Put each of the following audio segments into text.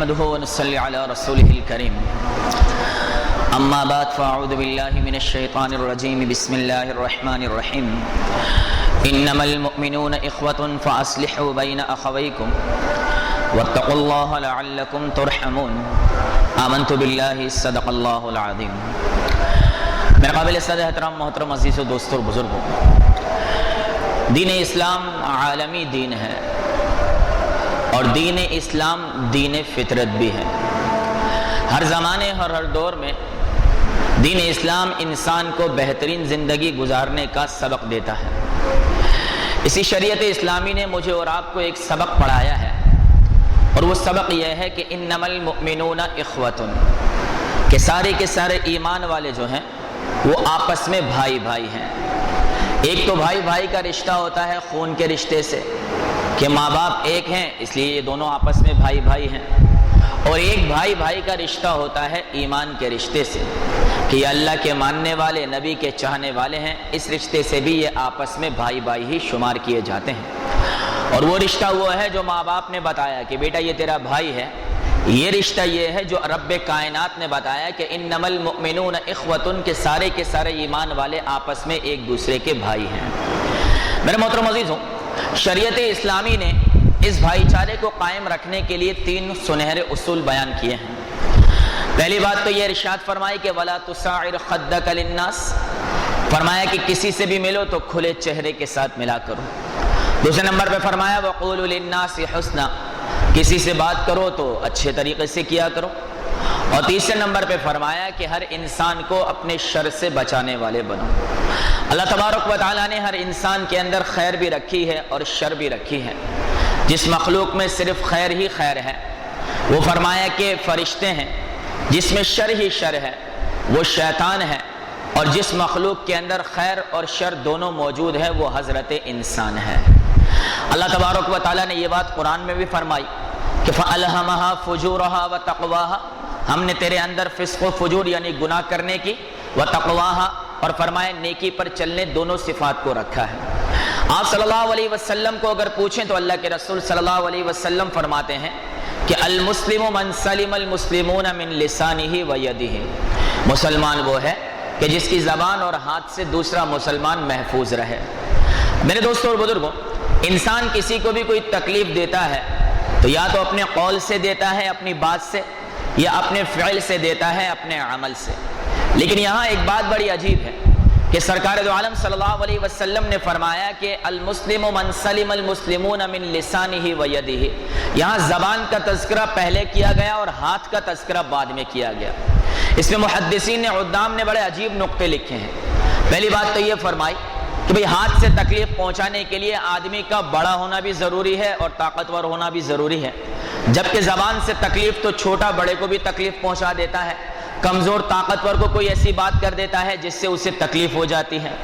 نحمده ونصلي على رسوله الكريم اما بعد فاعوذ بالله من الشيطان الرجيم بسم الله الرحمن الرحيم انما المؤمنون اخوة فاصلحوا بين اخويكم واتقوا الله لعلكم ترحمون آمنت بالله صدق الله العظيم۔ میرے قابل صد احترام محترم عزیز و دوستوں اور بزرگوں، دین اسلام عالمی دین ہے اور دین اسلام دین فطرت بھی ہے۔ ہر زمانے اور ہر دور میں دین اسلام انسان کو بہترین زندگی گزارنے کا سبق دیتا ہے۔ اسی شریعت اسلامی نے مجھے اور آپ کو ایک سبق پڑھایا ہے، اور وہ سبق یہ ہے کہ انما المؤمنون اخوۃ، کہ سارے کے سارے ایمان والے جو ہیں وہ آپس میں بھائی بھائی ہیں۔ ایک تو بھائی بھائی کا رشتہ ہوتا ہے خون کے رشتے سے، کہ ماں باپ ایک ہیں اس لیے یہ دونوں آپس میں بھائی بھائی ہیں، اور ایک بھائی بھائی کا رشتہ ہوتا ہے ایمان کے رشتے سے، کہ یہ اللہ کے ماننے والے نبی کے چاہنے والے ہیں، اس رشتے سے بھی یہ آپس میں بھائی بھائی ہی شمار کیے جاتے ہیں۔ اور وہ رشتہ وہ ہے جو ماں باپ نے بتایا کہ بیٹا یہ تیرا بھائی ہے، یہ رشتہ یہ ہے جو رب کائنات نے بتایا کہ انما المؤمنون اخوۃ، کے سارے ایمان والے آپس میں ایک دوسرے کے بھائی ہیں۔ میرے محترم عزیزوں، شریعت اسلامی نے اس بھائی چارے کو قائم رکھنے کے لیے 3 سنہرے اصول بیان کیے ہیں۔ پہلی بات تو یہ ارشاد فرمائی کہ وَلَا تُسَعِّرْ خَدَّكَ لِلنَّاسِ، فرمایا کہ کسی سے بھی ملو تو کھلے چہرے کے ساتھ ملا کرو۔ دوسرے نمبر پہ فرمایا وَقُولُوا لِلنَّاسِ حُسْنًا، کسی سے بات کرو تو اچھے طریقے سے کیا کرو۔ اور تیسرے نمبر پہ فرمایا کہ ہر انسان کو اپنے شر سے بچانے والے بنو۔ اللہ تبارک و تعالیٰ نے ہر انسان کے اندر خیر بھی رکھی ہے اور شر بھی رکھی ہے۔ جس مخلوق میں صرف خیر ہی خیر ہے وہ فرمایا کہ فرشتے ہیں، جس میں شر ہی شر ہے وہ شیطان ہے، اور جس مخلوق کے اندر خیر اور شر دونوں موجود ہے وہ حضرت انسان ہے۔ اللہ تبارک و تعالیٰ نے یہ بات قرآن میں بھی فرمائی کہ فَأَلْهَمَهَا فُجُورَهَا وَتَقْوَاهَا، ہم نے تیرے اندر فسق و فجور یعنی گناہ کرنے کی، وَتَقْوَاهَا، اور فرمائے نیکی پر چلنے، دونوں صفات کو رکھا ہے۔ آپ صلی اللہ علیہ وسلم کو اگر پوچھیں تو اللہ کے رسول صلی اللہ علیہ وسلم فرماتے ہیں کہ المسلم من سلم المسلمون من لسانه ویدہ، مسلمان وہ ہے کہ جس کی زبان اور ہاتھ سے دوسرا مسلمان محفوظ رہے۔ میرے دوستوں اور بزرگوں، انسان کسی کو بھی کوئی تکلیف دیتا ہے تو یا تو اپنے قول سے دیتا ہے، اپنی بات سے، یا اپنے فعل سے دیتا ہے، اپنے عمل سے۔ لیکن یہاں ایک بات بڑی عجیب ہے کہ سرکار دو عالم صلی اللہ علیہ وسلم نے فرمایا کہ المسلم من سلم المسلمون من لسانہ ویدہ، یہاں زبان کا تذکرہ پہلے کیا گیا اور ہاتھ کا تذکرہ بعد میں کیا گیا۔ اس میں محدثین نے عدام نے بڑے عجیب نقطے لکھے ہیں۔ پہلی بات تو یہ فرمائی کہ بھئی ہاتھ سے تکلیف پہنچانے کے لیے آدمی کا بڑا ہونا بھی ضروری ہے اور طاقتور ہونا بھی ضروری ہے، جبکہ زبان سے تکلیف تو چھوٹا بڑے کو بھی تکلیف پہنچا دیتا ہے، کمزور طاقتور کو کوئی ایسی بات کر دیتا ہے جس سے اسے تکلیف ہو جاتی ہے۔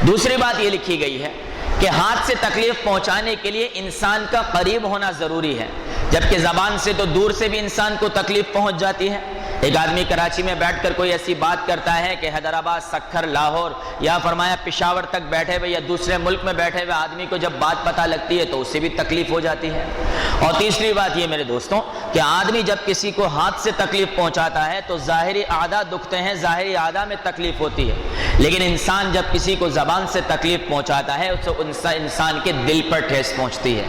دوسری بات یہ لکھی گئی ہے کہ ہاتھ سے تکلیف پہنچانے کے لیے انسان کا قریب ہونا ضروری ہے، جبکہ زبان سے تو دور سے بھی انسان کو تکلیف پہنچ جاتی ہے۔ ایک آدمی کراچی میں بیٹھ کر کوئی ایسی بات کرتا ہے کہ حیدرآباد، سکھر، لاہور یا فرمایا پشاور تک بیٹھے ہوئے یا دوسرے ملک میں بیٹھے ہوئے آدمی کو جب بات پتہ لگتی ہے تو اسے بھی تکلیف ہو جاتی ہے۔ اور تیسری بات یہ میرے دوستوں کہ آدمی جب کسی کو ہاتھ سے تکلیف پہنچاتا ہے تو ظاہری اعضاء دکھتے ہیں، ظاہری اعضاء میں تکلیف ہوتی ہے، لیکن انسان جب کسی کو زبان سے تکلیف پہنچاتا ہے اس سے انسان کے دل پر ٹھیس پہنچتی ہے۔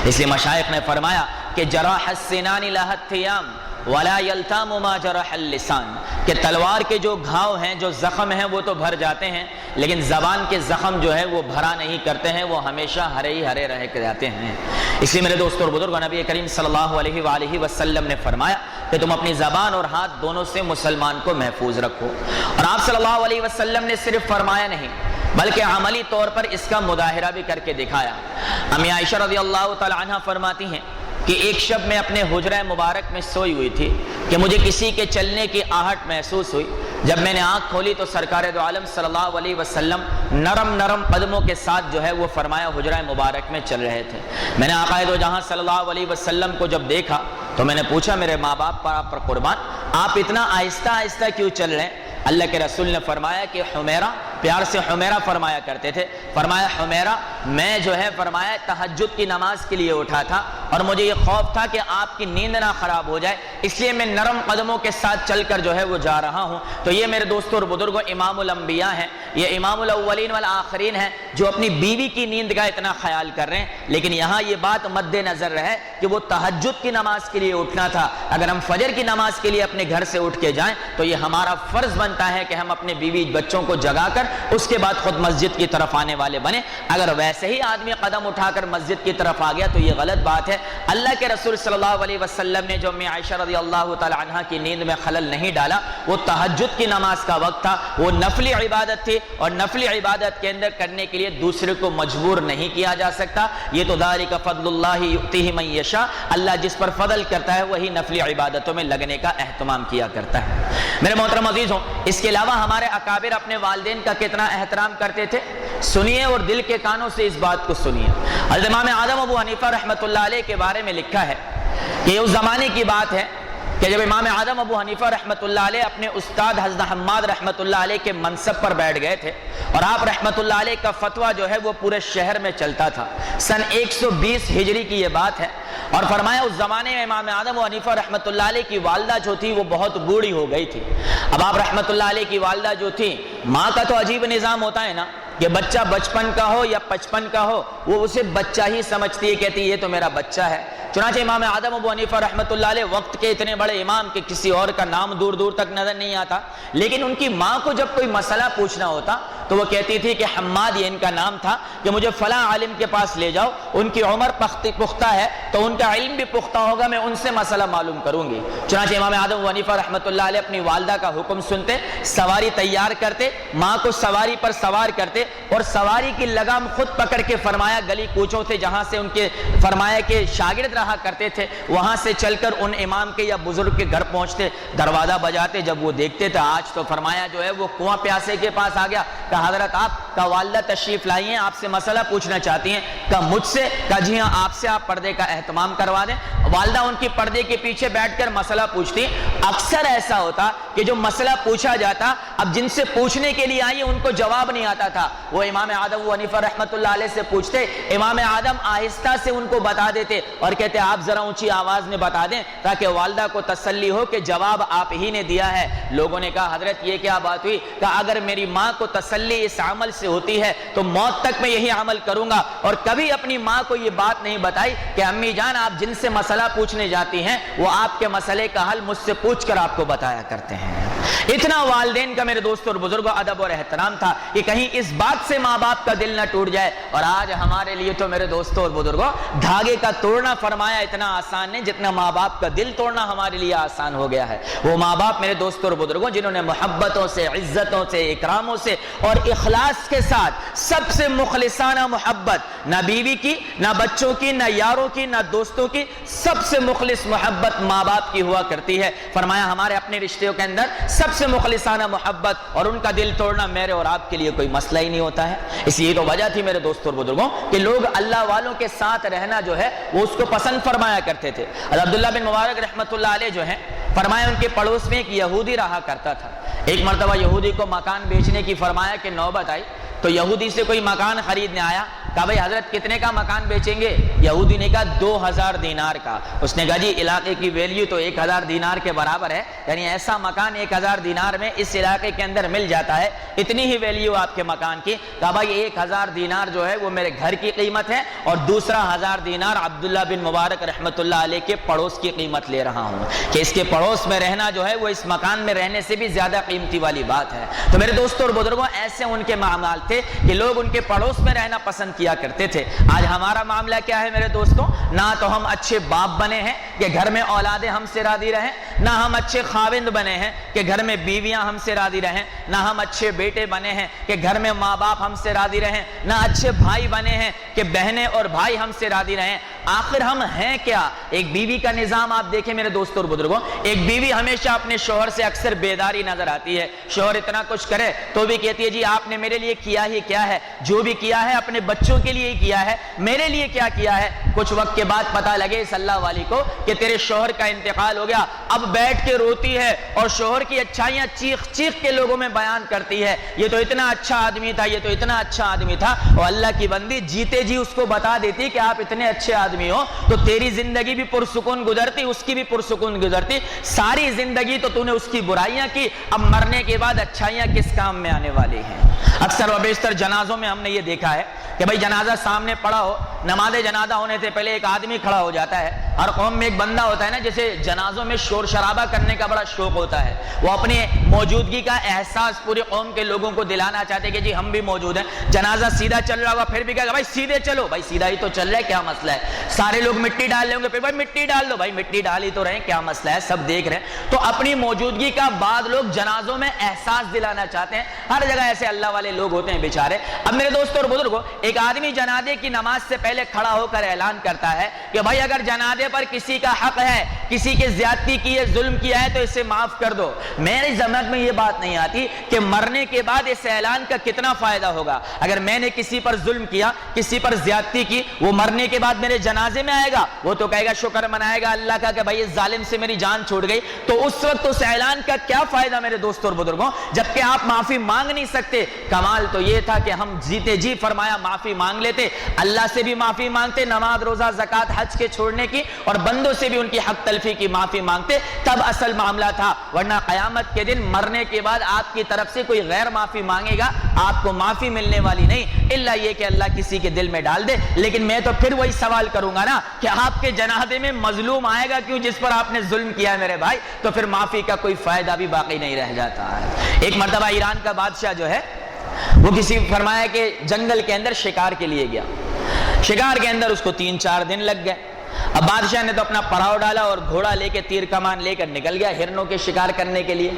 اس لیے مشائخ نے فرمایا کہ جراح السنان لها التیام ولا یلتام ما جرح اللسان، کہ تلوار کے جو گھاؤ ہیں، جو زخم ہیں وہ تو بھر جاتے ہیں، لیکن زبان کے زخم جو ہے وہ بھرا نہیں کرتے ہیں، وہ ہمیشہ ہرے ہی ہرے رہ کے جاتے ہیں۔ اس لیے میرے دوستوں اور بزرگوں، نبی کریم صلی اللہ علیہ وآلہ وسلم نے فرمایا کہ تم اپنی زبان اور ہاتھ دونوں سے مسلمان کو محفوظ رکھو۔ اور آپ صلی اللہ علیہ وسلم نے صرف فرمایا نہیں بلکہ عملی طور پر اس کا مظاہرہ بھی کر کے دکھایا۔ امی عائشہ رضی اللہ تعالی عنہ فرماتی ہیں کہ ایک شب میں اپنے حجرہ مبارک میں سوئی ہوئی تھی کہ مجھے کسی کے چلنے کی آہٹ محسوس ہوئی۔ جب میں نے آنکھ کھولی تو سرکار دو عالم صلی اللہ علیہ وسلم نرم نرم قدموں کے ساتھ جو ہے وہ فرمایا حجرہ مبارک میں چل رہے تھے۔ میں نے آقا دو جہاں صلی اللہ علیہ وسلم کو جب دیکھا تو میں نے پوچھا میرے ماں باپ پر آپ پر قربان، آپ اتنا آہستہ آہستہ کیوں چل رہے ہیں؟ اللہ کے رسول نے فرمایا کہ حمیرہ، پیار سے حمیرہ فرمایا کرتے تھے، فرمایا حمیرہ میں جو ہے فرمایا تہجد کی نماز کے لیے اٹھا تھا اور مجھے یہ خوف تھا کہ آپ کی نیند نہ خراب ہو جائے، اس لیے میں نرم قدموں کے ساتھ چل کر جو ہے وہ جا رہا ہوں۔ تو یہ میرے دوستوں اور بزرگوں امام الانبیاء ہیں، یہ امام الاولین والآخرین ہیں جو اپنی بیوی کی نیند کا اتنا خیال کر رہے ہیں۔ لیکن یہاں یہ بات مد نظر رہے کہ وہ تہجد کی نماز کے لیے اٹھنا تھا۔ اگر ہم فجر کی نماز کے لیے اپنے گھر سے اٹھ کے جائیں تو یہ ہمارا فرض بنتا ہے کہ ہم اپنے بیوی بچوں کو جگا کر اس کے بعد خود مسجد کی طرف آنے والے بنے۔ اگر ویسے ہی آدمی قدم اٹھا کر مسجد کی طرف آ گیا تو یہ غلط بات ہے۔ اللہ کے رسول صلی اللہ علیہ وسلم نے جو امی عائشہ رضی اللہ تعالی عنہ کی نیند میں خلل نہیں ڈالا، وہ تہجد کی نماز کا وقت تھا، وہ نفلی عبادت تھی، اور نفلی عبادت کے اندر کرنے کے لیے دوسرے کو مجبور نہیں کیا جا سکتا۔ یہ تو ذالک فضل اللہ یؤتیہ من یشاء، اللہ جس پر فضل کرتا ہے وہی نفلی عبادتوں میں لگنے کا اہتمام کیا کرتا ہے۔ میرے محترم عزیزوں، اس کے علاوہ ہمارے اکابر اپنے والدین کا کتنا احترام کرتے تھے، سنیے اور دل کے کانوں سے اس بات کو سنیے۔ حضرت امام اعظم ابو حنیفہ رحمۃ اللہ علیہ کے بارے میں لکھا ہے کہ یہ اس زمانے کی بات ہے کہ جب امام اعظم ابو حنیفہ رحمۃ اللہ علیہ اپنے استاد حضرت حماد رحمۃ اللہ علیہ کے منصب پر بیٹھ گئے تھے، اور آپ رحمۃ اللہ علیہ کا فتویٰ جو ہے وہ پورے شہر میں چلتا تھا۔ سن 120 ہجری کی یہ بات ہے، اور فرمایا اس زمانے میں امام اعظم ابو حنیفہ رحمۃ اللہ علیہ کی والدہ جو تھی وہ بہت بوڑھی ہو گئی تھی۔ اب آپ رحمۃ اللہ علیہ کی والدہ جو تھی، ماں کا تو عجیب نظام ہوتا ہے نا کہ بچہ بچپن کا ہو یا 55 کا ہو وہ اسے بچہ ہی سمجھتی ہے، کہتی ہے یہ تو میرا بچہ ہے۔ چنانچہ امام اعظم ابو حنیفہ رحمۃ اللہ علیہ وقت کے اتنے بڑے امام کہ کسی اور کا نام دور دور تک نظر نہیں آتا، لیکن ان کی ماں کو جب کوئی مسئلہ پوچھنا ہوتا تو وہ کہتی تھی کہ حماد، یہ ان کا نام تھا، کہ مجھے فلاں عالم کے پاس لے جاؤ، ان کی عمر پختہ ہے تو ان کا علم بھی پختہ ہوگا، میں ان سے مسئلہ معلوم کروں گی۔ چنانچہ امام اعظم ابو حنیفہ رحمۃ اللہ علیہ اپنی والدہ کا حکم سنتے، سواری تیار کرتے، ماں کو سواری پر سوار کرتے، اور سواری کی لگام خود پکڑ کے فرمایا گلی کوچوں سے جہاں سے ان کے فرمایا کہ شاگرد رہا کرتے تھے وہاں سے چل کر ان امام کے یا بزرگ کے گھر پہنچتے، دروازہ بجاتے، جب وہ دیکھتے تھے آج تو فرمایا جو ہے وہ کنواں پیاسے کے پاس آ گیا، کہا حضرت آپ کا والدہ تشریف لائی ہیں، آپ سے مسئلہ پوچھنا چاہتی ہیں، کہا مجھ سے، کہا جی ہاں آپ سے، آپ پردے کا اہتمام کروا دیں۔ والدہ ان کی پردے کے پیچھے بیٹھ کر مسئلہ پوچھتی۔ اکثر ایسا ہوتا کہ جو مسئلہ پوچھا جاتا، اب جن سے پوچھنے کے لیے آئی ان کو جواب نہیں آتا تھا، وہ امام اعظم ابو حنیفہ رحمۃ اللہ علیہ سے پوچھتے، امام اعظم آہستہ سے ان کو بتا دیتے اور کہتے آپ ذرا اونچی آواز میں بتا دیں تاکہ والدہ کو تسلی ہو کہ جواب آپ ہی نے دیا ہے۔ لوگوں نے کہا حضرت یہ کیا بات ہوئی؟ کہا اگر میری ماں کو تسلی اس عمل سے ہوتی ہے تو موت تک میں یہی عمل کروں گا، اور کبھی اپنی ماں کو یہ بات نہیں بتائی کہ امی جان آپ جن سے مسئلہ پوچھنے جاتی ہیں وہ آپ کے مسئلے کا حل مجھ سے پوچھ کر آپ کو بتایا کرتے ہیں۔ اتنا والدین کا میرے دوستوں اور بزرگوں ادب اور احترام تھا کہ کہیں اس بات سے ماں باپ کا دل نہ ٹوٹ جائے۔ اور آج ہمارے لیے تو میرے دوستوں اور بزرگوں دھاگے کا توڑنا فرمایا اتنا آسان نہیں جتنا ماں باپ کا دل توڑنا ہمارے لیے آسان ہو گیا ہے۔ وہ ماں باپ میرے دوستوں اور بزرگوں جنہوں نے محبتوں سے، عزتوں سے، اکراموں سے اور اخلاص کے ساتھ سب سے مخلصانہ محبت، نہ بیوی کی، نہ بچوں کی، نہ یاروں کی، نہ دوستوں کی، سب سے مخلص محبت ماں باپ کی ہوا کرتی ہے۔ فرمایا ہمارے اپنے رشتوں کے اندر سب سے مخلصانہ محبت اور ان کا دل توڑنا میرے اور آپ کے لیے کوئی مسئلہ ہی نہیں ہوتا ہے۔ اس لیے تو وجہ تھی میرے دوستوں اور بزرگوں کہ لوگ اللہ والوں کے ساتھ رہنا جو ہے وہ اس کو پسند فرمایا کرتے تھے۔ عبداللہ بن مبارک رحمۃ اللہ علیہ جو ہیں فرمایا ان کے پڑوس میں ایک یہودی رہا کرتا تھا۔ ایک مرتبہ یہودی کو مکان بیچنے کی فرمایا کہ نوبت آئی تو یہودی سے کوئی مکان خریدنے آیا، کہا بھائی حضرت کتنے کا مکان بیچیں گے؟ یہودی نے کہا 2000 دینار کا۔ اس نے کہا جی علاقے کی ویلیو تو 1000 دینار کے برابر ہے، یعنی ایسا مکان 1000 دینار میں اس علاقے کے اندر مل جاتا ہے، اتنی ہی ویلیو آپ کے مکان کی۔ کہا بھائی 1000 دینار جو ہے وہ میرے گھر کی قیمت ہے اور دوسرا 1000 دینار عبداللہ بن مبارک رحمۃ اللہ علیہ کے پڑوس کی قیمت لے رہا ہوں کہ اس کے پڑوس میں رہنا جو ہے وہ اس مکان میں رہنے سے بھی زیادہ قیمتی والی بات ہے۔ تو میرے دوستوں اور بزرگوں ایسے ان کے معاملات تھے کہ لوگ ان کے پڑوس میں رہنا پسند کیا کرتے تھے۔ آج ہمارا معاملہ کیا ہے میرے دوستوں؟ نہ تو ہم اچھے باپ بنے ہیں کہ گھر میں اولادیں ہم سے راضی رہیں، نہ ہم اچھے خاوند بنے ہیں کہ گھر میں بیویاں ہم سے راضی رہیں، نہ ہم اچھے بیٹے بنے ہیں کہ گھر میں ماں باپ ہم سے راضی رہیں، نہ اچھے بھائی بنے ہیں کہ بہنیں اور بھائی ہم سے راضی رہیں۔ آخر ہم ہیں کیا؟ ایک بیوی کا نظام آپ دیکھیں میرے دوستوں اور بزرگوں، ایک بیوی ہمیشہ اپنے شوہر سے اکثر بیداری نظر آتی ہے۔ شوہر اتنا کچھ کرے تو بھی کہتی ہے جی آپ نے میرے لیے کیا ہی کیا ہے، جو بھی کیا ہے اپنے بچوں بچوں کے لیے ہی کیا ہے، میرے لیے کیا کیا ہے؟ کچھ وقت کے بعد پتہ لگے اس اللہ والی کو کہ تیرے شوہر کا انتقال ہو گیا، اب بیٹھ کے روتی ہے اور شوہر کی اچھائیاں چیخ چیخ کے لوگوں میں بیان کرتی ہے، یہ تو اتنا اچھا آدمی تھا، یہ تو اتنا اچھا آدمی تھا۔ اور اللہ کی بندی جیتے جی اس کو بتا دیتی کہ آپ اتنے اچھے آدمی ہو تو تیری زندگی بھی پرسکون گزرتی، اس کی بھی پرسکون گزرتی، ساری زندگی تو نے اس کی برائیاں کی، اب مرنے کے بعد اچھائیاں کس کام میں آنے والی ہیں؟ اکثر و بیشتر جنازوں میں ہم نے یہ دیکھا ہے کہ بھائی جنازہ سامنے پڑا ہو، نماز جنازہ ہونے سے پہلے ایک آدمی کھڑا ہو جاتا ہے۔ ہر قوم میں ایک بندہ ہوتا ہے نا جسے جنازوں میں شور شرابہ کرنے کا بڑا شوق ہوتا ہے، وہ اپنی موجودگی کا احساس پوری قوم کے لوگوں کو دلانا چاہتے کہ جی ہم بھی موجود ہیں، جنازہ سیدھا چل رہا ہوگا پھر بھی کہا بھائی سیدھے چلو، بھائی سیدھا ہی تو چل رہا ہے، کیا مسئلہ ہے؟ سارے لوگ مٹی ڈال لیں گے، پھر بھائی مٹی ڈال دو، بھائی مٹی ڈال ہی تو رہے ہیں، کیا مسئلہ ہے؟ سب دیکھ رہے ہیں۔ تو اپنی موجودگی کا بعد لوگ جنازوں میں احساس دلانا چاہتے ہیں، ہر جگہ ایسے اللہ والے لوگ ہوتے ہیں بیچارے۔ اب میرے دوستوں اور بزرگوں، ایک آدمی جنازے کی نماز سے پہلے کھڑا ہو کر اعلان کرتا ہے کہ بھائی اگر جنازے پر کسی کا حق ہے، کسی کے زیادتی کی ہے، ظلم کیا ہے تو اسے معاف کر دو۔ میری سمجھ میں یہ بات نہیں آتی کہ مرنے کے بعد اس اعلان کا کتنا فائدہ ہوگا۔ اگر میں نے کسی پر ظلم کیا، کسی پر زیادتی کی، وہ مرنے کے بعد میرے جنازے میں آئے گا، وہ تو کہے گا شکر منائے گا اللہ کا کہ بھائی اس ظالم سے میری جان چھوٹ گئی، تو اس وقت اس اعلان کا کیا فائدہ میرے دوستوں اور بزرگوں، جبکہ آپ معافی مانگ نہیں سکتے۔ کمال تو یہ تھا کہ ہم جیتے جی فرمایا معافی مانگ لیتے، اللہ سے بھی معافی مانگتے، نماز روزہ زکات حج کے چھوڑنے کی، اور بندوں سے بھی ان کی حق تلفی کی معافی مانگتے، تب اصل معاملہ تھا۔ ورنہ قیامت کے دن مرنے کے بعد آپ کی طرف سے کوئی غیر معافی مانگے گا، آپ کو معافی ملنے والی نہیں، الا یہ کہ اللہ کسی کے دل میں ڈال دے۔ لیکن میں تو پھر وہی سوال کروں گا نا کہ آپ کے جنازے میں مظلوم آئے گا کیوں جس پر آپ نے ظلم کیا ہے میرے بھائی؟ تو پھر معافی کا کوئی فائدہ بھی باقی نہیں رہ جاتا ہے۔ ایک مرتبہ ایران کا بادشاہ جو ہے وہ کسی فرمایا کہ جنگل کے اندر شکار کے لیے گیا، شکار کے اندر اس کو 3-4 دن لگ گئے۔ اب بادشاہ نے تو اپنا پڑاؤ ڈالا اور گھوڑا لے کے تیر کمان لے کر نکل گیا ہرنوں کے شکار کرنے کے لیے۔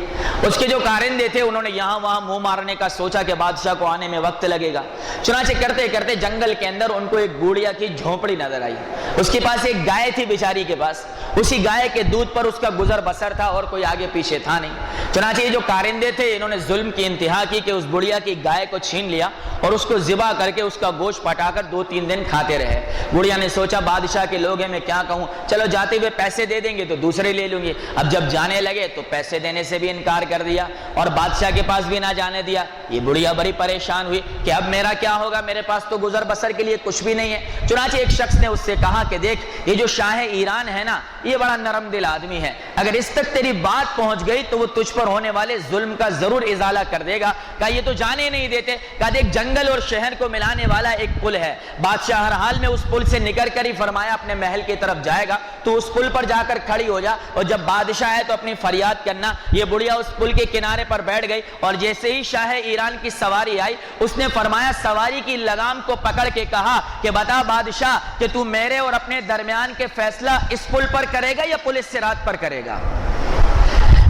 اس کے جو کارندے تھے انہوں نے یہاں وہاں منہ مارنے کا سوچا کہ بادشاہ کو آنے میں وقت لگے گا، چنانچہ کرتے کرتے جنگل کے اندر ان کو ایک گوڑیا کی جھونپڑی نظر آئی، اس کے پاس ایک گائے تھی بیچاری کے پاس، اسی گائے کے دودھ پر اس کا گزر بسر تھا اور کوئی آگے پیچھے تھا نہیں۔ چنانچہ یہ جو کارندے تھے انہوں نے ظلم کی انتہا کی کہ اس بڑھیا کی گائے کو چھین لیا اور اس کو ذبح کر کے اس کا گوشت پٹا کر 2-3 دن کھاتے رہے۔ بڑھیا نے سوچا بادشاہ کے لوگ ہیں میں کیا کہوں، چلو جاتے ہوئے پیسے دے دیں گے تو دوسرے لے لوں گی۔ اب جب جانے لگے تو پیسے دینے سے بھی انکار کر دیا اور بادشاہ کے پاس بھی نہ جانے دیا۔ یہ بڑھیا بڑی پریشان ہوئی کہ اب میرا کیا ہوگا، میرے پاس تو گزر بسر کے لیے کچھ بھی نہیں ہے۔ چنانچہ ایک شخص نے اس سے کہا کہ دیکھ یہ جو شاہ ایران ہے نا یہ بڑا نرم دل آدمی ہے، اگر اس تک تیری بات پہنچ گئی تو وہ تجھ پر ہونے والے ظلم کا ضرور ازالہ کر دے گا۔ کہا یہ تو جانے نہیں دیتے، کہا دیکھ جنگل اور شہر کو ملانے والا ایک پل ہے، بادشاہ ہر حال میں اس پل سے نکل کر ہی فرمایا اپنے محل کی طرف جائے گا، تو اس پل پر جا کر کھڑی ہو جا اور جب بادشاہ ہے تو اپنی فریاد کرنا۔ یہ بڑھیا اس پل کے کنارے پر بیٹھ گئی اور جیسے ہی شاہ ایران کی سواری آئی اس نے فرمایا سواری کی لگام کو پکڑ کے کہا کہ بتا بادشاہ کہ تو میرے اور اپنے درمیان کے فیصلہ اس پل پر کرے گا یا پل صراط پر کرے گا؟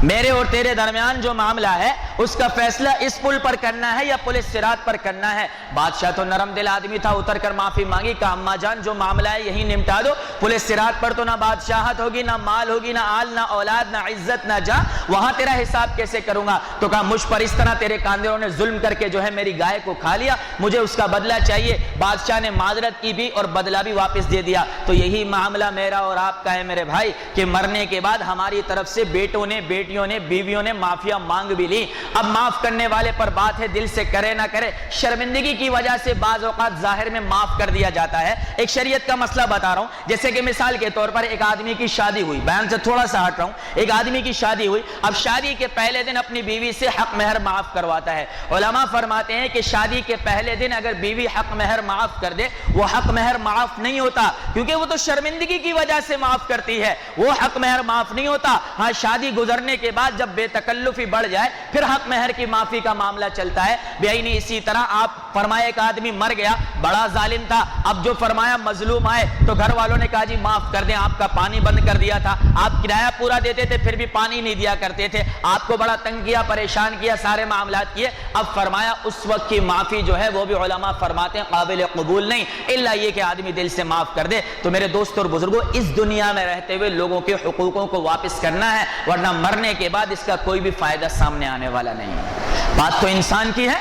میرے اور تیرے درمیان جو معاملہ ہے اس کا فیصلہ اس پل پر کرنا ہے یا پل صراط پر کرنا ہے؟ بادشاہ تو نرم دل آدمی تھا، اتر کر معافی مانگی، کہا اماں جان جو معاملہ ہے یہی نمٹا دو، پل صراط پر تو نہ بادشاہت ہوگی، نہ مال ہوگی، نہ آل، نہ اولاد، نہ عزت، نہ جاں، وہاں تیرا حساب کیسے کروں گا؟ تو کہا مجھ پر اس طرح تیرے کاندروں نے ظلم کر کے جو ہے میری گائے کو کھا لیا، مجھے اس کا بدلہ چاہیے۔ بادشاہ نے معذرت کی بھی اور بدلہ بھی واپس دے دیا۔ تو یہی معاملہ میرا اور آپ کا ہے میرے بھائی کہ مرنے کے بعد ہماری طرف سے بیٹوں نے، بیٹیوں نے، بیویوں نے معافیا مانگ بھی لی۔ اب معاف کرنے والے پر بات ہے دل سے کرے نہ کرے، شرمندگی کی وجہ سے بعض اوقات ظاہر میں معاف کر دیا جاتا ہے۔ ایک شریعت کا مسئلہ بتا رہا ہوں، جیسے کہ مثال کے طور پر ایک آدمی کی شادی ہوئی، بیان سے تھوڑا سا ہٹ رہا ہوں، ایک آدمی کی شادی ہوئی، اب شادی کے پہلے دن اپنی بیوی سے حق مہر معاف کرواتا ہے۔ علماء فرماتے ہیں کہ شادی کے پہلے دن اگر بیوی حق مہر معاف کر دے وہ حق مہر معاف نہیں ہوتا، کیونکہ وہ تو شرمندگی کی وجہ سے معاف کرتی ہے، وہ حق مہر معاف نہیں ہوتا۔ ہاں شادی گزرنے کے بعد جب بے تکلفی بڑھ جائے پھر حق مہر کی معافی کا معاملہ چلتا ہے۔ بیائی اسی طرح آپ فرمایا ایک آدمی مر گیا، بڑا ظالم تھا، اب جو فرمایا مظلوم آئے تو گھر والوں نے کہا جی معاف کر دیں، آپ کا پانی بند کر دیا تھا، آپ کرایہ پورا دیتے تھے پھر بھی پانی نہیں دیا کرتے تھے، آپ کو بڑا تنگ کیا، پریشان کیا، سارے معاملات کیے۔ اب فرمایا اس وقت کی معافی جو ہے وہ بھی علماء فرماتے ہیں قابل قبول نہیں، الا یہ کہ آدمی دل سے معاف کر دے۔ تو میرے دوستوں اور بزرگوں اس دنیا میں رہتے ہوئے لوگوں کے حقوقوں کو واپس کرنا ہے، ورنہ مرنے کے بعد اس کا کوئی بھی فائدہ سامنے آنے والا نہیں ہے۔ بات تو انسان کی ہے،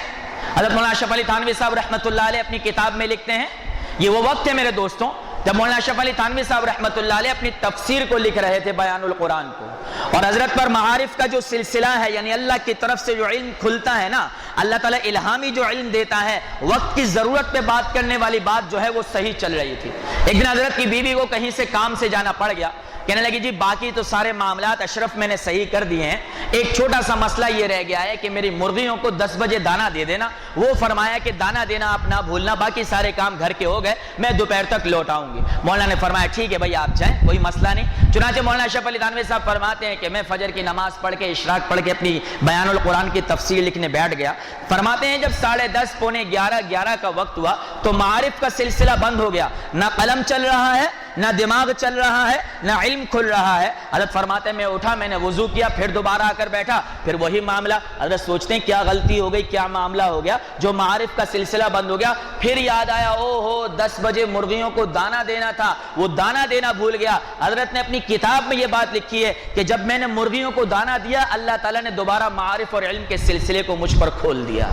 حضرت مولانا اشرف علی تھانوی صاحب رحمۃ اللہ علیہ اپنی کتاب میں لکھتے ہیں، یہ وہ وقت ہے میرے دوستوں جب مولانا اشرف علی تھانوی صاحب رحمۃ اللہ علیہ اپنی تفسیر کو لکھ رہے تھے، بیان القرآن کو، اور حضرت پر معارف کا جو سلسلہ ہے، یعنی اللہ کی طرف سے جو علم کھلتا ہے نا، اللہ تعالیٰ الہامی جو علم دیتا ہے، وقت کی ضرورت پہ بات کرنے والی بات جو ہے وہ صحیح چل رہی تھی۔ ایک دن حضرت کی بیوی کو کہیں سے کام سے جانا پڑ گیا، کہنے لگی جی باقی تو سارے معاملات اشرف میں نے صحیح کر دیے ہیں، ایک چھوٹا سا مسئلہ یہ رہ گیا ہے کہ میری مرغیوں کو 10 بجے دانا دے دینا۔ وہ فرمایا کہ دانا دینا آپ نہ بھولنا، باقی سارے کام گھر کے ہو گئے، میں دوپہر تک لوٹ آؤں گی۔ مولانا نے فرمایا ٹھیک ہے بھائی آپ جائیں، کوئی مسئلہ نہیں۔ چنانچہ مولانا اشرف علی تھانوی صاحب فرماتے ہیں کہ میں فجر کی نماز پڑھ کے اشراق پڑھ کے اپنی بیان القرآن کی تفسیر لکھنے بیٹھ گیا۔ فرماتے ہیں جب 10:30 پونے 11 کا وقت ہوا تو معارف کا سلسلہ بند ہو گیا، نہ قلم چل رہا ہے، نہ دماغ چل رہا ہے، نہ علم کھل رہا ہے۔ حضرت فرماتے ہیں میں اٹھا، میں نے وضو کیا، پھر دوبارہ آ کر بیٹھا، پھر وہی معاملہ۔ حضرت سوچتے ہیں کیا غلطی ہو گئی، کیا معاملہ ہو گیا جو معارف کا سلسلہ بند ہو گیا؟ پھر یاد آیا، او ہو 10 بجے مرغیوں کو دانا دینا تھا، وہ دانا دینا بھول گیا۔ حضرت نے اپنی کتاب میں یہ بات لکھی ہے کہ جب میں نے مرغیوں کو دانا دیا، اللہ تعالیٰ نے دوبارہ معارف اور علم کے سلسلے کو مجھ پر کھول دیا۔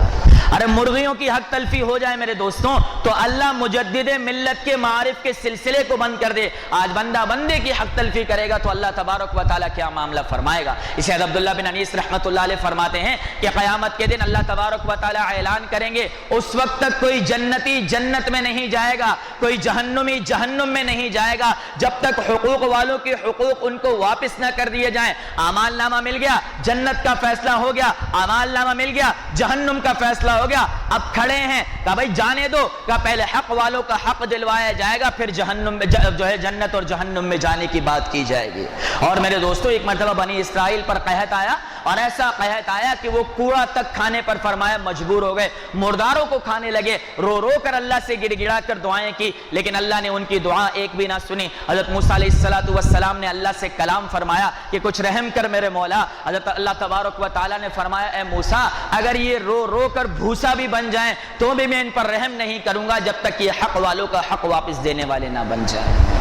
ارے مرغیوں کی حق تلفی ہو جائے میرے دوستوں تو اللہ مجدد ملت کے معارف کے سلسلے کو بند کر دے۔ آج بندہ بندے کی حق تلفی کرے گا تو اللہ تبارک و تعالیٰ کیا معاملہ فرمائے گا۔ اسے عبداللہ بن انیس رحمۃ اللہ علیہ فرماتے ہیں کہ قیامت کے دن اللہ تبارک و تعالیٰ اعلان کریں گے اس وقت تک کوئی جنتی جنت میں نہیں جائے گا، کوئی جہنمی جہنم میں نہیں جائے گا جب تک حقوق والوں کے حقوق ان کو واپس نہ کر دیے جائیں۔ اعمال نامہ مل گیا، جنت کا فیصلہ ہو گیا، اعمال نامہ مل گیا، جہنم کا فیصلہ ہو گیا۔ اب کھڑے ہیں، کہا بھائی جانے دو، کہا پہلے حق والوں کا حق دلوایا جائے گا، پھر جہنم میں جو ہے جنت اور جہنم میں جانے کی بات کی جائے گی۔ اور میرے دوستو ایک مرتبہ بنی اسرائیل پر قحط آیا، اور ایسا قحط آیا کہ وہ کوڑا تک کھانے پر فرمایا مجبور ہو گئے، مرداروں کو کھانے لگے، رو رو کر اللہ سے گڑ گڑا کر دعائیں کی، لیکن اللہ نے ان کی دعا ایک بھی نہ سنی۔ حضرت موسیٰ علیہ السلام نے اللہ سے کلام فرمایا کہ کچھ رحم کر میرے مولا۔ حضرت اللہ تبارک و تعالیٰ نے فرمایا اے موسیٰ اگر یہ رو رو کر بھوسا بھی بن جائیں تو بھی میں ان پر رحم نہیں کروں گا جب تک یہ حق والوں کا حق واپس دینے والے نہ بن جائیں۔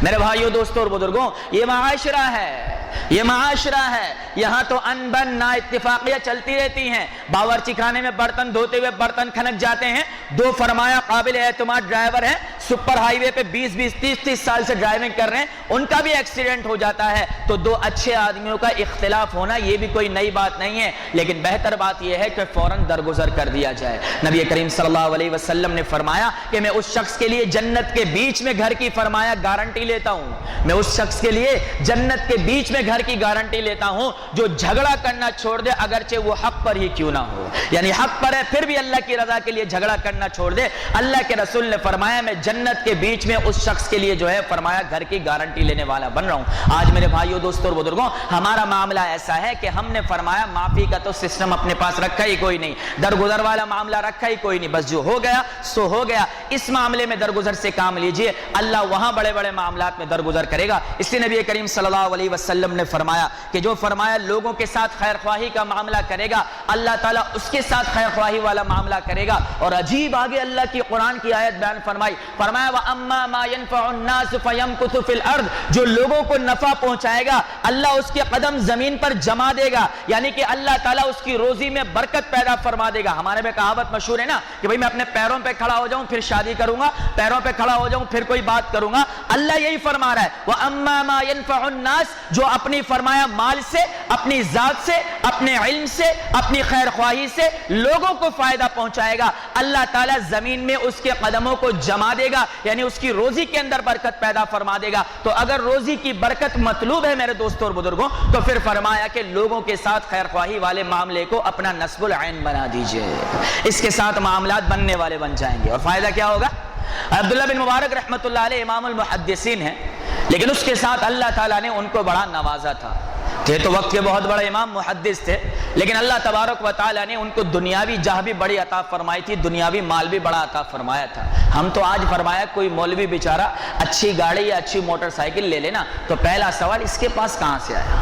میرے بھائیوں دوستوں اور بزرگوں، یہ معاشرہ ہے، یہ معاشرہ ہے، یہاں تو ان بن نا اتفاقیاں چلتی رہتی ہیں۔ باورچی خانے میں برتن دھوتے ہوئے برتن کھنک جاتے ہیں، دو فرمایا قابل اعتماد ڈرائیور ہیں، سپر ہائی وے پہ 20 30 سال سے ڈرائیونگ کر رہے ہیں، ان کا بھی ایکسیڈنٹ ہو جاتا ہے، تو دو اچھے آدمیوں کا اختلاف ہونا یہ بھی کوئی نئی بات نہیں ہے، لیکن بہتر بات یہ ہے کہ فوراً درگزر کر دیا جائے۔ نبی کریم صلی اللہ علیہ وسلم نے فرمایا کہ میں اس شخص کے لیے جنت کے بیچ میں گھر کی فرمایا گارنٹی لیتا ہوں، میں اس شخص کے لیے جنت کے بیچ میں گھر کی گارنٹی لیتا ہوں جو جھگڑا کرنا چھوڑ دے اگرچہ وہ حق پر ہی کیوں نہ ہو، یعنی حق پر ہے پھر بھی اللہ کی رضا کے لیے جھگڑا کرنا چھوڑ دے۔ اللہ کے رسول نے فرمایا میں جنت کے بیچ میں اس شخص کے لیے جو ہے فرمایا گھر کی گارنٹی لینے والا بن رہا ہوں۔ آج میرے بھائیوں دوستوں اور بزرگوں ہمارا معاملہ ایسا ہے کہ ہم نے فرمایا معافی کا تو سسٹم اپنے پاس رکھا ہی کوئی نہیں، درگزر والا معاملہ رکھا ہی کوئی نہیں، بس جو ہو گیا سو ہو گیا۔ اس معاملے میں درگزر سے کام لیجئے، اللہ وہاں بڑے بڑے معاملات میں درگزر کرے گا۔ اس لیے نبی کریم صلی اللہ علیہ وسلم نے فرمایا کہ جو فرمایا لوگوں کے ساتھ خیر خواہی کا معاملہ کرے گا اللہ تعالیٰ اس کے ساتھ خیر خواہی والا معاملہ کرے گا۔ اور عجیب آگے اللہ کی قرآن کی آیت بیان فرمائی، فرمایا وَأَمَّا مَا يَنْفَعُ النَّاسُ فَيَمْكُثُ فِي الْأَرْضِ، جو لوگوں کو نفع پہنچائے گا اللہ اس کے قدم زمین پر جما دے گا، یعنی کہ اللہ تعالیٰ اس کی روزی میں برکت پیدا فرما دے گا۔ ہمارے میں کہاوت مشہور ہے نا کہ بھئی میں اپنے پیروں پہ کھڑا ہو جاؤں پھر شادی کروں گا، پیروں پہ کھڑا ہو جاؤں پھر کوئی بات کروں گا۔ اللہ یہی فرما رہا ہے وَأَمَّا مَا يَنْفَعُ النَّاسِ، جو اپنی فرمایا مال سے، اپنی ذات سے، اپنے علم سے، اپنی خیر خواہی سے لوگوں کو فائدہ پہنچائے گا، اللہ تعالیٰ زمین میں اس کے قدموں کو جما دے گا، یعنی اس کی روزی کے اندر برکت پیدا فرما دے گا۔ تو اگر روزی کی برکت مطلوب ہے میرے دوستوں اور بزرگوں تو پھر فرمایا کہ لوگوں کے ساتھ خیر خواہی والے معاملے کو اپنا نصب العین بنا دیجئے، اس کے ساتھ معاملات بننے والے بن جائیں گے۔ اور فائدہ کیا ہوگا؟ عبداللہ بن مبارک رحمۃ اللہ علیہ امام المحدثین ہیں، لیکن اس کے ساتھ اللہ تعالیٰ نے ان کو بڑا نوازا تھا۔ تھے تو وقت کے بہت بڑے امام محدث تھے، لیکن اللہ تبارک و تعالیٰ نے ان کو دنیاوی جاہ بھی بڑی عطا فرمائی تھی، دنیاوی مال بھی بڑا عطا فرمایا تھا۔ ہم تو آج فرمایا کوئی مولوی بیچارہ اچھی گاڑی یا اچھی موٹر سائیکل لے لینا تو پہلا سوال اس کے پاس کہاں سے آیا،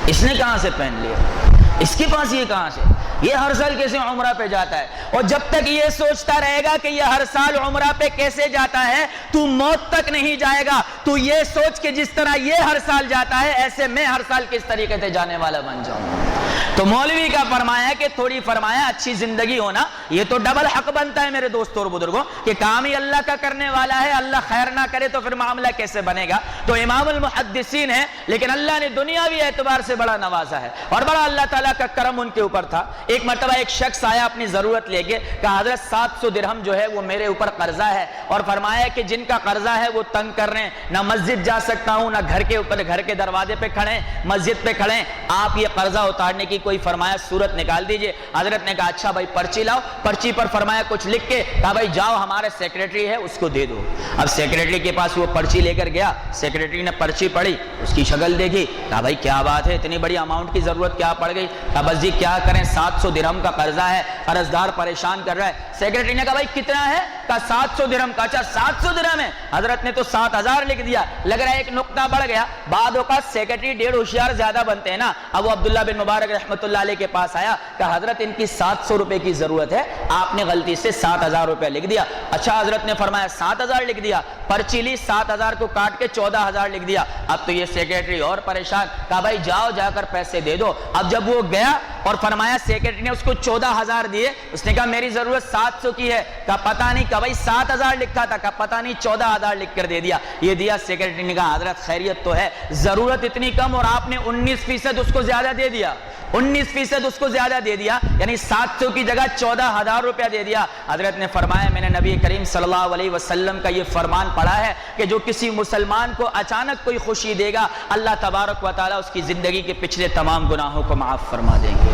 اس نے کہاں سے پہن لیا، اس کے پاس یہ کہاں سے، یہ ہر سال کیسے عمرہ پہ جاتا ہے؟ اور جب تک یہ سوچتا رہے گا کہ یہ ہر سال عمرہ پہ کیسے جاتا ہے تو موت تک نہیں جائے گا۔ تو یہ سوچ کہ جس طرح یہ ہر سال جاتا ہے ایسے میں ہر سال کس طریقے سے جانے والا بن جاؤں۔ تو مولوی کا فرمایا کہ تھوڑی فرمایا اچھی زندگی ہونا یہ تو ڈبل حق بنتا ہے میرے دوستوں اور بزرگوں کہ کام ہی اللہ کا کرنے والا ہے، اللہ خیر نہ کرے تو پھر معاملہ کیسے بنے گا؟ تو امام المحدثین ہے لیکن اللہ نے دنیاوی اعتبار سے بڑا نوازا ہے اور بڑا اللہ تعالیٰ کا کرم ان کے اوپر تھا۔ ایک مرتبہ ایک شخص آیا اپنی ضرورت لے کے، کہا حضرت 700 درہم جو ہے وہ میرے اوپر قرضہ ہے، اور فرمایا کہ جن کا قرضہ ہے وہ تنگ کر رہے ہیں، نہ مسجد جا سکتا ہوں، نہ گھر کے اوپر گھر کے دروازے پہ کھڑے، مسجد پہ کھڑے، آپ یہ قرضہ اتارنے کی کوئی فرمایا صورت نکال دیجئے۔ حضرت نے کہا اچھا بھائی پرچی لاؤ، پرچی پر فرمایا کچھ لکھ کے، کہا بھائی جاؤ ہمارے سیکریٹری ہے اس کو دے دو۔ اب سیکریٹری کے پاس وہ پرچی لے کر گیا، سیکریٹری نے پرچی پڑھی، اس کی شکل دیکھی، کہا بھائی کیا بات ہے، اتنی بڑی اماؤنٹ کی ضرورت کیا پڑ گئی؟ کہا بس جی کیا کریں، 700 درہم کا قرضہ ہے، قرضدار پریشان کر رہا ہے۔ سیکریٹری نے کہا بھائی کتنا ہے؟ کہا 700 درہم کا۔ اچھا 700 درہم ہے؟ حضرت نے تو 7000 لکھ دیا۔ لگ رہا ہے ایک نقطہ بڑھ گیا، بعد اوقات سیکریٹری 1.5 ہوشیار زیادہ بنتے ہیں نا۔ اب وہ عبداللہ بن مبارک رحمۃ اللہ علیہ کے پاس آیا، کہا حضرت ان کی 700 روپے کی ضرورت ہے، آپ نے غلطی سے 7000 روپے لکھ دیا۔ اچھا حضرت نے فرمایا 7000 لکھ دیا، پرچی لی، 7000 کو کاٹ کے 14000 لکھ دیا۔ اب تو یہ سیکریٹری اور پریشان، کہا بھائی جاؤ جا کر پیسے دے دو۔ اب جب وہ گیا اور فرمایا سیکریٹری نے اس کو 14000 دیے، اس نے کہا میری ضرورت 700 کی ہے، کہا پتہ نہیں، کہا بھائی 7000 لکھا تھا، کہا پتہ نہیں 14000 لکھ کر دے دیا۔ یہ دیا، سیکریٹری نے کہا حضرت خیریت تو ہے، ضرورت اتنی کم اور آپ نے 19% اس کو زیادہ دے دیا، 19% اس کو زیادہ دے دیا، یعنی 700 کی جگہ 14000 روپیہ دے دیا۔ حضرت نے فرمایا میں نے نبی کریم صلی اللہ علیہ وسلم کا یہ فرمان پڑھا ہے کہ جو کسی مسلمان کو اچانک کوئی خوشی دے گا، اللہ تبارک و تعالیٰ اس کی زندگی کے پچھلے تمام گناہوں کو معاف فرما دیں گے۔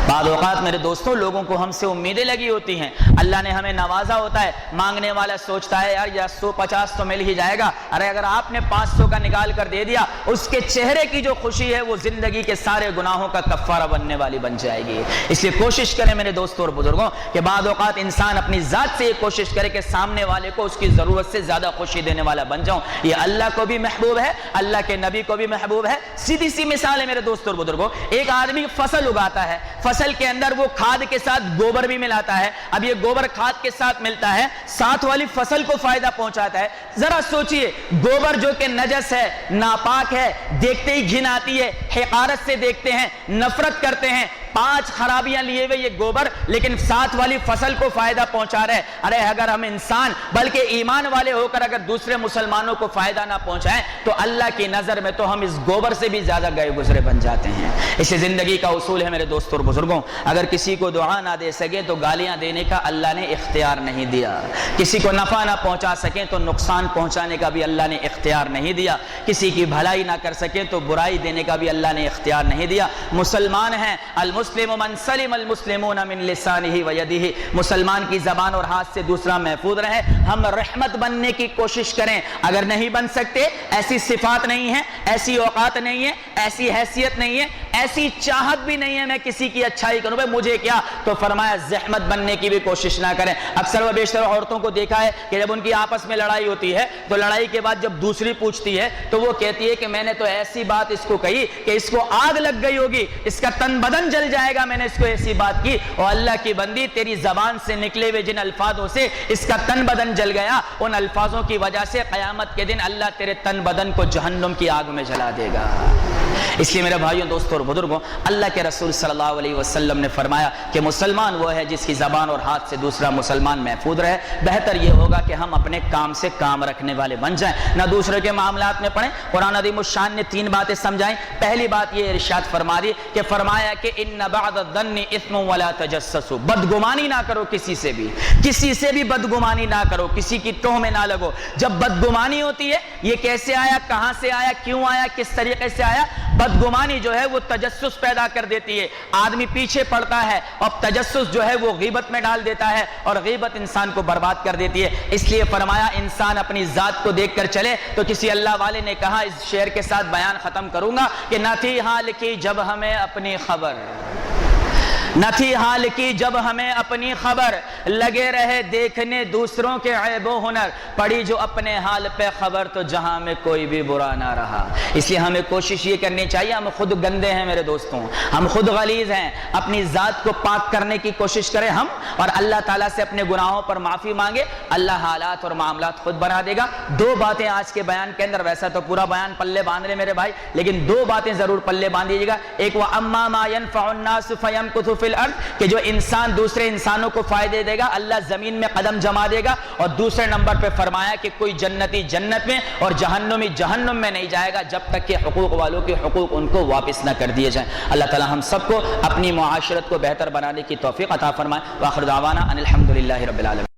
بعض اوقات میرے دوستوں لوگوں کو ہم سے امیدیں لگی ہوتی ہیں، اللہ نے ہمیں نوازا ہوتا ہے، مانگنے والا سوچتا ہے یار 150 تو مل ہی جائے گا، ارے اگر آپ نے 500 کا نکال کر دے دیا، اس کے چہرے کی جو خوشی ہے وہ زندگی کے سارے گناہوں کا کفارہ بننے والی بن جائے گی۔ اس لیے کوشش کریں میرے دوستوں اور بزرگوں کہ بعض اوقات انسان اپنی ذات سے یہ کوشش کرے کہ سامنے والے کو اس کی ضرورت سے زیادہ خوشی دینے والا بن جاؤں۔ یہ اللہ کو بھی محبوب ہے، اللہ کے نبی کو بھی محبوب ہے۔ سیدھی سی مثال ہے میرے دوستوں اور بزرگوں، ایک آدمی فصل اگاتا ہے، فصل کے اندر وہ کھاد کے ساتھ گوبر بھی ملاتا ہے، اب یہ گوبر کھاد کے ساتھ ملتا ہے، ساتھ والی فصل کو فائدہ پہنچاتا ہے۔ ذرا سوچئے، گوبر جو کہ نجس ہے، ناپاک ہے، دیکھتے ہی گھن آتی ہے، حقارت سے دیکھتے ہیں، نفرت کرتے ہیں، 5 خرابیاں لیے ہوئے یہ گوبر، لیکن ساتھ والی فصل کو فائدہ پہنچا رہے۔ ارے اگر ہم انسان بلکہ ایمان والے ہو کر اگر دوسرے مسلمانوں کو فائدہ نہ پہنچائیں تو اللہ کی نظر میں تو ہم اس گوبر سے بھی زیادہ گئے گزرے بن جاتے ہیں۔ اسے زندگی کا اصول ہے میرے دوستوں اور بزرگوں، اگر کسی کو دعا نہ دے سکے تو گالیاں دینے کا اللہ نے اختیار نہیں دیا، کسی کو نفع نہ پہنچا سکیں تو نقصان پہنچانے کا بھی اللہ نے اختیار نہیں دیا، کسی کی بھلائی نہ کر سکیں تو برائی دینے کا بھی اللہ نے اختیار نہیں دیا۔ مسلمان ہیں، المسلم من سلم المسلمون من لسانه ويده، مسلمان کی زبان اور ہاتھ سے دوسرا محفوظ رہے۔ ہم رحمت بننے کی کوشش کریں، اگر نہیں بن سکتے، ایسی صفات نہیں ہے، ایسی اوقات نہیں ہے، ایسی حیثیت نہیں ہے، ایسی چاہت بھی نہیں ہے میں کسی کی اچھائی کروں، بھائی مجھے کیا، تو فرمایا زحمت بننے کی بھی کوشش نہ کریں۔ اکثر و بیشتر عورتوں کو دیکھا ہے کہ جب ان کی آپس میں لڑائی ہوتی ہے تو لڑائی کے بعد جب دوسری پوچھتی ہے تو وہ کہتی ہے کہ میں نے تو ایسی بات اس کو کہی کہ اس کو آگ لگ گئی ہوگی، اس کا تن بدن جل جائے گا، میں نے اس کو ایسی بات کی۔ اور اللہ کی بندی، تیری زبان سے نکلے ہوئے جن الفاظوں سے اس کا تن بدن جل گیا، ان الفاظوں کی وجہ سے قیامت کے دن اللہ تیرے تن بدن کو جہنم کی آگ میں جلا دے گا۔ اس لیے میرے بھائیوں، دوستوں اور بزرگوں، اللہ کے رسول صلی اللہ علیہ وسلم نے فرمایا کہ مسلمان وہ ہے جس کی زبان اور ہاتھ سے دوسرا مسلمان محفوظ رہے۔ بہتر یہ ہوگا کہ ہم اپنے کام سے کام رکھنے والے بن جائیں، نہ دوسرے کے معاملات میں پڑیں۔ قرآن عظیم الشان نے 3 باتیں سمجھائیں۔ پہلی بات یہ ارشاد فرما دی کہ فرمایا کہ ان بعد الظن اثم ولا تجسسوا، بدگمانی نہ کرو کسی سے بھی بدگمانی نہ کرو، کسی کی ٹوہ میں نہ لگو۔ جب بدگمانی ہوتی ہے، یہ کیسے آیا، کہاں سے آیا، کیوں آیا، کس طریقے سے آیا، بدگمانی جو ہے وہ تجسس پیدا کر دیتی ہے، آدمی پیچھے پڑتا ہے، اور تجسس جو ہے وہ غیبت میں ڈال دیتا ہے، اور غیبت انسان کو برباد کر دیتی ہے۔ اس لیے فرمایا انسان اپنی ذات کو دیکھ کر چلے۔ تو کسی اللہ والے نے کہا، اس شعر کے ساتھ بیان ختم کروں گا، کہ نہ تھی حال کی جب ہمیں اپنی خبر، نہ تھی حال کی جب ہمیں اپنی خبر، لگے رہے دیکھنے دوسروں کے عیب و ہنر، پڑی جو اپنے حال پہ خبر تو جہاں میں کوئی بھی برا نہ رہا۔ اس لیے ہمیں کوشش یہ کرنی چاہیے، ہم خود گندے ہیں میرے دوستوں، ہم خود غلیظ ہیں، اپنی ذات کو پاک کرنے کی کوشش کریں ہم، اور اللہ تعالیٰ سے اپنے گناہوں پر معافی مانگے، اللہ حالات اور معاملات خود بنا دے گا۔ دو باتیں آج کے بیان کے اندر، ویسا تو پورا بیان پلے باندھ لے میرے بھائی، لیکن دو باتیں ضرور پلے باندھ دیجیے گا۔ ایک وَأَمَّا مَا يَنْفَعُ النَّاسُ فَيَمْكُثُ فِي الْأَرْضِ، کہ جو انسان دوسرے انسانوں کو فائدے دے گا اللہ زمین میں قدم جما دے گا، اور دوسرے نمبر پہ فرمایا کہ کوئی جنتی جنت میں اور جہنمی جہنم میں نہیں جائے گا جب تک کہ حقوق والوں کے حقوق ان کو واپس نہ کر دیے جائیں۔ اللہ تعالی ہم سب کو اپنی معاشرت کو بہتر بنانے کی توفیق عطا فرمائے۔ وآخر دعوانا ان الحمد للہ رب العالمین۔